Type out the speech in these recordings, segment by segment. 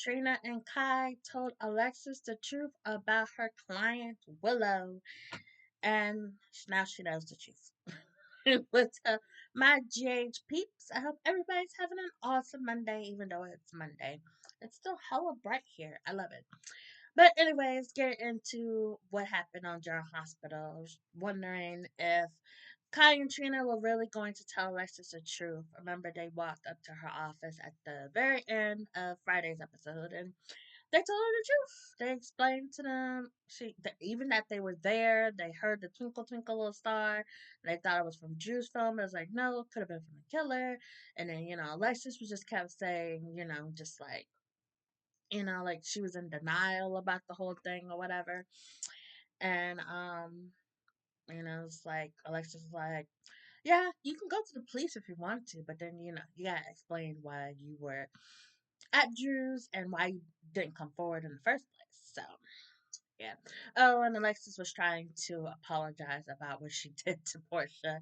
Trina and Kai told Alexis the truth about her client Willow, and now she knows the truth. With my GH peeps, I hope everybody's having an awesome Monday, even though it's Monday. It's still hella bright here. I love it. But anyways, get into what happened on General Hospital. I was wondering if Kai and Trina were really going to tell Alexis the truth. Remember, they walked up to her office at the very end of Friday's episode, and they told her the truth. They explained to them even that they were there. They heard the twinkle twinkle little star. They thought it was from Drew's film. It was like, no, it could have been from the killer. And then Alexis was just kept saying, just like like she was in denial about the whole thing or whatever. And it's like Alexis was like, yeah, you can go to the police if you want to, but then you gotta explain why you were at Drew's and why you didn't come forward in the first place. So yeah. Oh, and Alexis was trying to apologize about what she did to Portia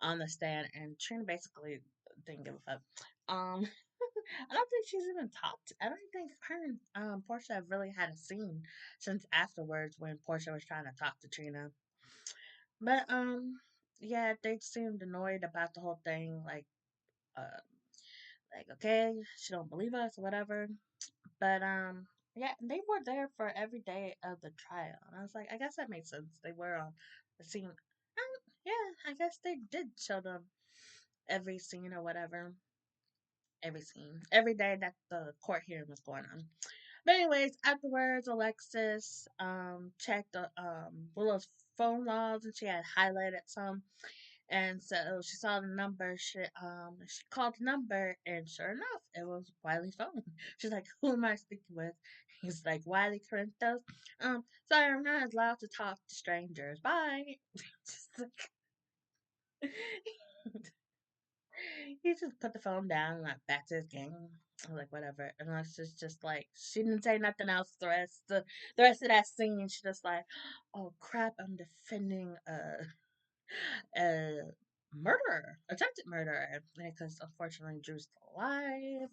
on the stand, and Trina basically didn't give a fuck. I don't think she's even talked. I don't think her and Portia have really had a scene since afterwards when Portia was trying to talk to Trina. But yeah, they seemed annoyed about the whole thing. Uh, like okay, she don't believe us or whatever. But yeah, they were there for every day of the trial, and I was like, I guess that makes sense. They were on the scene. Yeah, I guess they did show them every scene or whatever. Every scene, every day that the court hearing was going on. But anyways, afterwards, Alexis checked Willow's phone logs, and she had highlighted some. And so she saw the number. She called the number, and sure enough, it was Wiley's phone. She's like, "Who am I speaking with?" He's like, "Wiley Corinthos." Sorry, I'm not allowed to talk to strangers. Bye. Just like, he just put the phone down and like back to his game. I was like, whatever. And Alexis just like she didn't say nothing else the rest of that scene. She just like, oh crap, I'm defending a murderer, attempted murderer, because unfortunately Drew's still alive.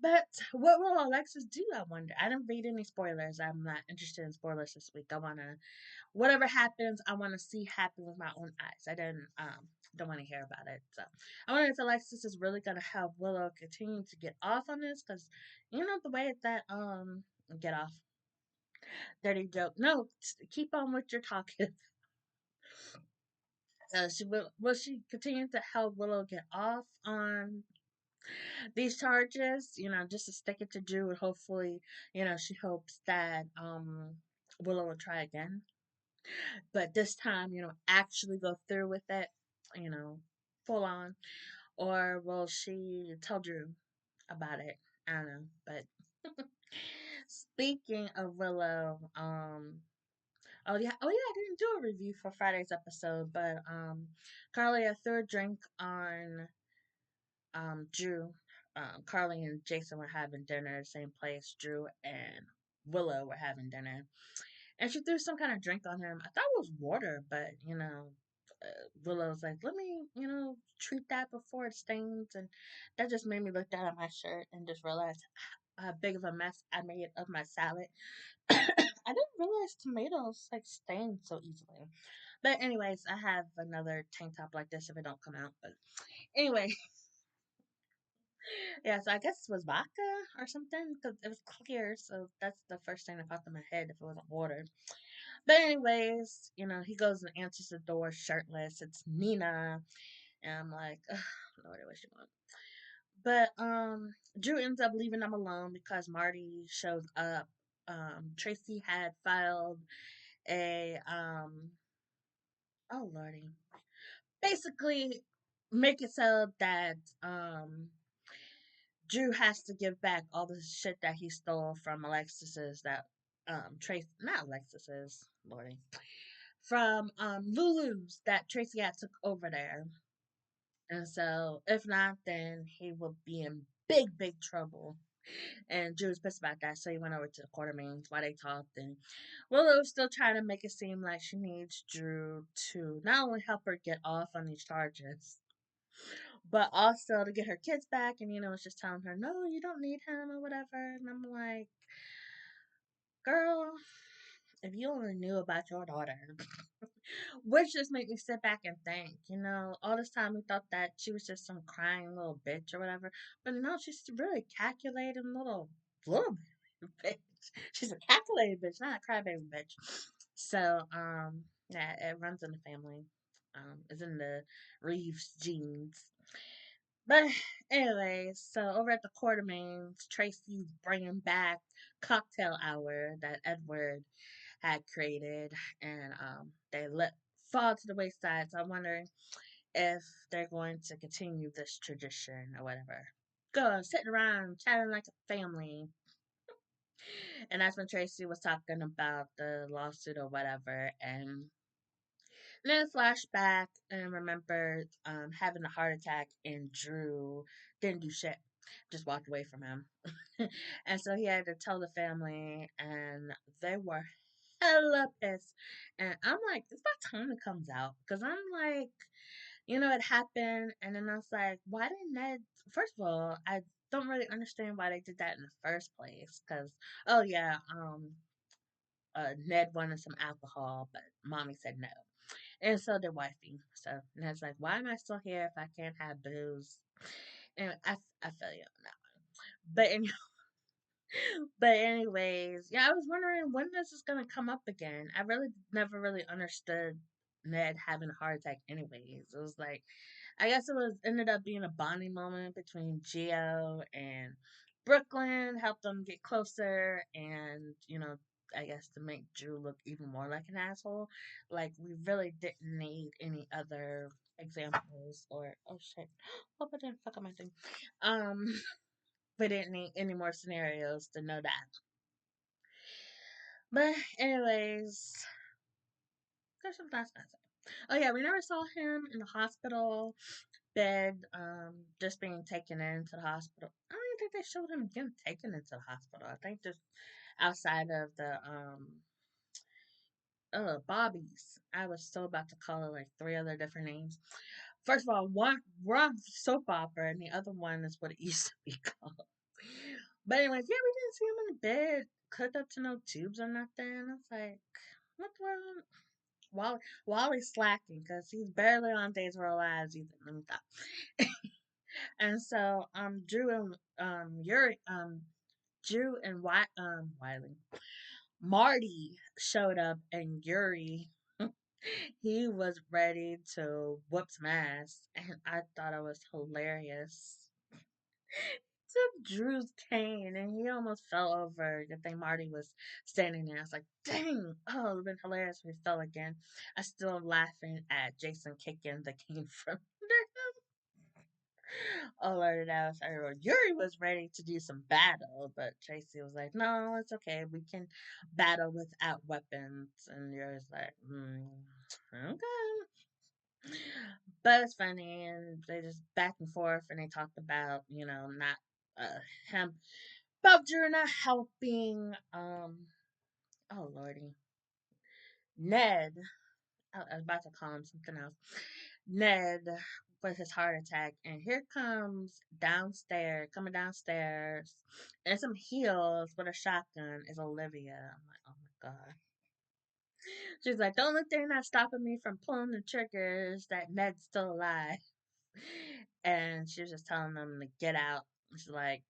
But what will Alexis do? I wonder. I didn't read any spoilers. I'm not interested in spoilers this week. I wanna whatever happens, I wanna see happen with my own eyes. I didn't don't want to hear about it. So I wonder if Alexis is really gonna have Willow continue to get off on this, because the way that get off dirty joke. No, keep on with your talking. Will she continue to help Willow get off on these charges? Just to stick it to Drew, and hopefully, she hopes that Willow will try again, but this time, actually go through with it, you know, full on, or will she tell Drew about it? I don't know, but speaking of Willow, oh yeah, I didn't do a review for Friday's episode, but Carly, I threw a drink on Drew. Carly and Jason were having dinner at the same place. Drew and Willow were having dinner, and she threw some kind of drink on him. I thought it was water, but Willow's like, "Let me, treat that before it stains," and that just made me look down at my shirt and just realize how big of a mess I made of my salad. I didn't realize tomatoes like stain so easily. But anyways, I have another tank top like this if it don't come out. But anyway, yeah. So I guess it was vodka or something because it was clear. So that's the first thing that popped in my head if it wasn't water. But anyways, he goes and answers the door shirtless. It's Nina, and I'm like, ugh, Lord, what she want. But Drew ends up leaving them alone because Marty shows up. Tracy had filed a oh lordy, basically make it so that Drew has to give back all the shit that he stole from Alexis's that Tracy, not Alexis's, lordy, from Lulu's that Tracy had took over there. And so if not, then he will be in big, big trouble. And Drew was pissed about that, so he went over to the quarter meetings while they talked. And Willow was still trying to make it seem like she needs Drew to not only help her get off on these charges, but also to get her kids back. And it's just telling her, no, you don't need him or whatever. And I'm like, girl, if you only knew about your daughter, which just made me sit back and think, all this time we thought that she was just some crying little bitch or whatever, but no, she's a really calculating little bitch. She's a calculated bitch, not a crybaby bitch. So, yeah, it runs in the family. It's in the Reeves genes. But anyways, so over at the Quartermains, Tracy's bringing back cocktail hour that Edward had created, and they let fall to the wayside. So I'm wondering if they're going to continue this tradition or whatever. Go sitting around chatting like a family, and that's when Tracy was talking about the lawsuit or whatever, and then flashback and remembered having a heart attack, and Drew didn't do shit, just walked away from him. And so he had to tell the family, and they were hella pissed. And I'm like, it's about time it comes out. Because I'm like, it happened. And then I was like, why didn't Ned? First of all, I don't really understand why they did that in the first place. Because, oh yeah, Ned wanted some alcohol, but mommy said no. And so did wifey. So, and it's like, why am I still here if I can't have booze? Anyway, I feel you on that one. But but anyways, yeah, I was wondering when this is gonna come up again. I really never really understood Ned having a heart attack. Anyways, it was like, I guess it was ended up being a bonding moment between Geo and Brooklyn, helped them get closer, and I guess to make Drew look even more like an asshole. Like we really didn't need any other examples or oh shit, hope I didn't fuck up my thing. Um, we didn't need any more scenarios to know that. But anyways, there's some last night. Oh yeah, we never saw him in the hospital bed, just being taken into the hospital. I don't even think they showed him getting taken into the hospital. I think just outside of the Bobby's. I was so about to call it like three other different names. First of all, one soap opera, and the other one is what it used to be called. But anyways, yeah, we didn't see him in the bed, hooked up to no tubes or nothing. I was like, what the Wally's slacking because he's barely on Days of Our Lives either. Let me stop. And so Drew and Wiley Marty showed up, and Yuri he was ready to whoop some ass, and I thought it was hilarious. Took Drew's cane and he almost fell over. Good thing Marty was standing there. I was like, dang, oh, it would have been hilarious if he fell again. I still laughing at Jason kicking the cane from under him. Oh Lord, that was terrible. Yuri was ready to do some battle, but Tracy was like, no, it's okay. We can battle without weapons. And Yuri's like, okay. But it's funny, and they just back and forth, and they talked about, not him, about Drew not helping. Oh lordy, Ned. I was about to call him something else. Ned with his heart attack, and here coming downstairs, and some heels with a shotgun is Olivia. I'm like, oh my god. She's like, the only thing that's stopping me from pulling the trigger is that Ned's still alive. And she was just telling them to get out. She's like,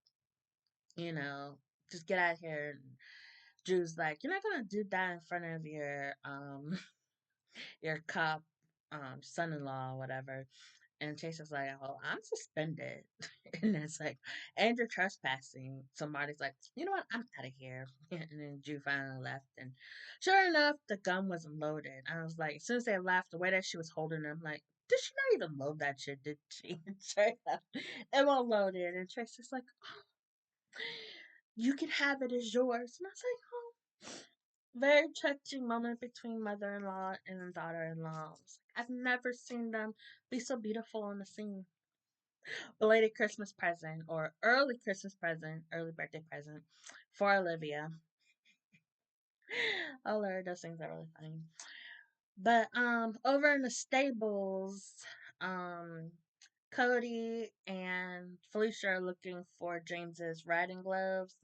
you know, just get out of here. And Drew's like, you're not gonna do that in front of your cop son-in-law or whatever. And Chase is like, oh, I'm suspended. And it's like, and you're trespassing. So Marty's like, you know what? I'm out of here. And then Drew finally left. And sure enough, the gun wasn't loaded. I was like, as soon as they left, the way that she was holding him, like, did she not even load that shit, did she? And sure enough, it won't load it. And Tracy's like, oh, you can have it as yours. And I was like, oh. Very touching moment between mother-in-law and daughter-in-law. I've never seen them be so beautiful on the scene. Belated Christmas present or early Christmas present, early birthday present for Olivia. Oh Lord, those things are really funny. But over in the stables, um Cody and Felicia are looking for James's riding gloves.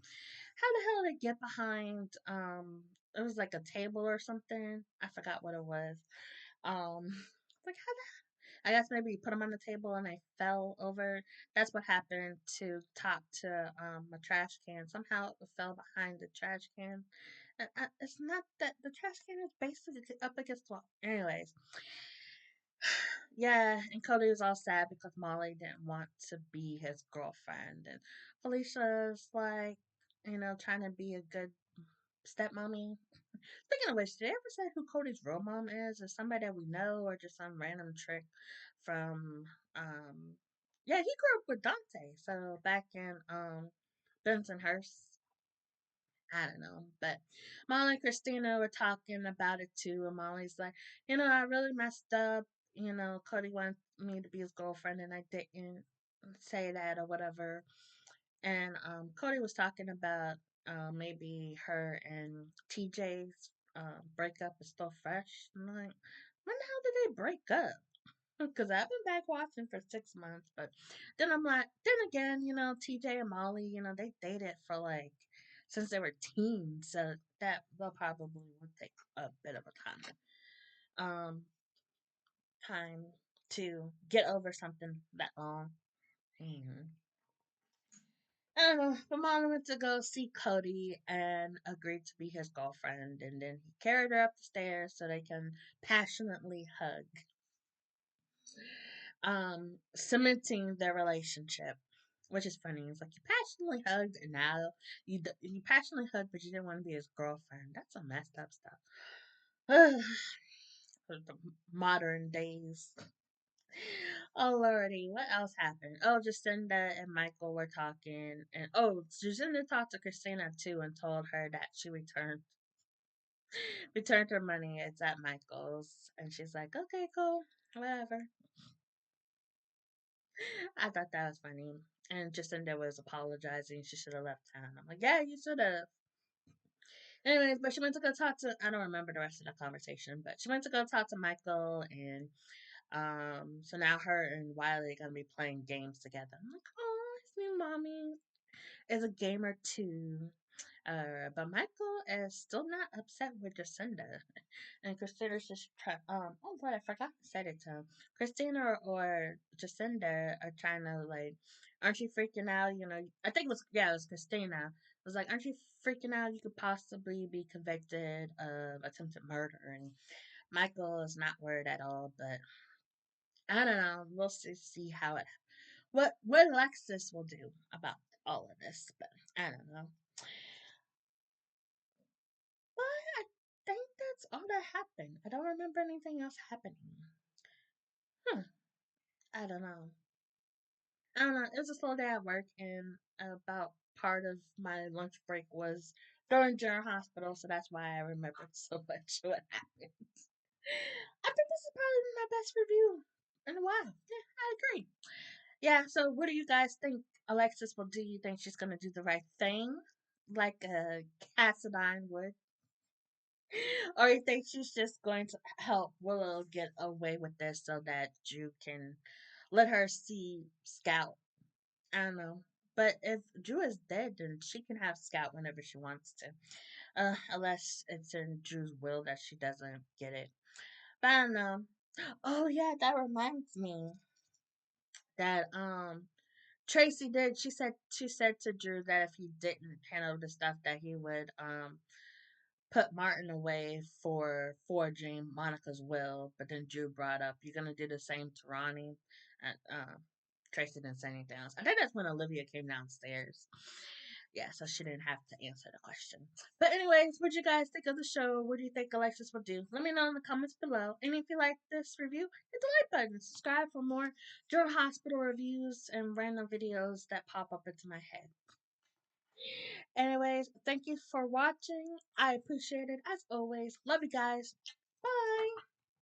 How the hell did they get behind? It was like a table or something. I forgot what it was. Like how I guess maybe you put them on the table and they fell over. That's what happened to top to a trash can. Somehow it fell behind the trash can. And it's not that the trash can is basically up against the wall. Anyways, yeah, and Cody was all sad because Molly didn't want to be his girlfriend, and Felicia's like, trying to be a good stepmommy. Speaking of which, did they ever say who Cody's real mom is? Is somebody that we know or just some random trick from yeah, he grew up with Dante. So back in Bensonhurst. I don't know. But Molly and Christina were talking about it too, and Molly's like, I really messed up. Cody wanted me to be his girlfriend and I didn't say that or whatever. And Cody was talking about maybe her and TJ's breakup is still fresh. I'm like, when the hell did they break up? Because I've been back watching for 6 months, but then I'm like, then again, TJ and Molly, they dated for like since they were teens, so that will probably would take a bit of a time to get over something that long. Mhm. I don't know. But Molly went to go see Cody and agreed to be his girlfriend, and then he carried her up the stairs so they can passionately hug, cementing their relationship. Which is funny. It's like you passionately hugged, and now you passionately hugged, but you didn't want to be his girlfriend. That's some messed up stuff. The modern days. Oh lordy, what else happened? Oh, Jacinda and Michael were talking, and Jacinda talked to Christina too and told her that she returned her money. It's at Michael's, and she's like, okay, cool, whatever. I thought that was funny. And Jacinda was apologizing. She should have left town. I'm like, yeah, you should have. Anyways, but she went to go talk to. I don't remember the rest of the conversation, but she went to go talk to Michael, and so now her and Wiley are gonna be playing games together. I'm like, oh, his new mommy is a gamer too. But Michael is still not upset with Jacinda, and Christina's just oh, but I forgot to say it to him. Christina or Jacinda are trying to like, aren't you freaking out? I think it was Christina. It was like, aren't you freaking out? You could possibly be convicted of attempted murder, and Michael is not worried at all. But I don't know. We'll see how it what Alexis will do about all of this. But I don't know. But I think that's all that happened. I don't remember anything else happening. Hmm. I don't know. I don't know. It was a slow day at work, and about part of my lunch break was during general hospital, so that's why I remembered so much what happened. I think this is probably my best review in a while. Yeah, I agree. Yeah, so what do you guys think Alexis will do? You think she's going to do the right thing like Cassadine would? Or you think she's just going to help Willow get away with this so that Drew can let her see Scout? I don't know. But if Drew is dead, then she can have Scout whenever she wants to. Unless it's in Drew's will that she doesn't get it. But I don't know. Oh yeah, that reminds me that Tracy did. She said to Drew that if he didn't handle the stuff that he would put Martin away for forging Monica's will. But then Drew brought up, "You're gonna do the same to Ronnie." And Tracy didn't say anything else. I think that's when Olivia came downstairs. Yeah, so she didn't have to answer the question. But anyways, what do you guys think of the show? What do you think Alexis will do? Let me know in the comments below. And if you like this review, hit the like button. Subscribe for more General Hospital reviews and random videos that pop up into my head. Anyways, thank you for watching. I appreciate it as always. Love you guys.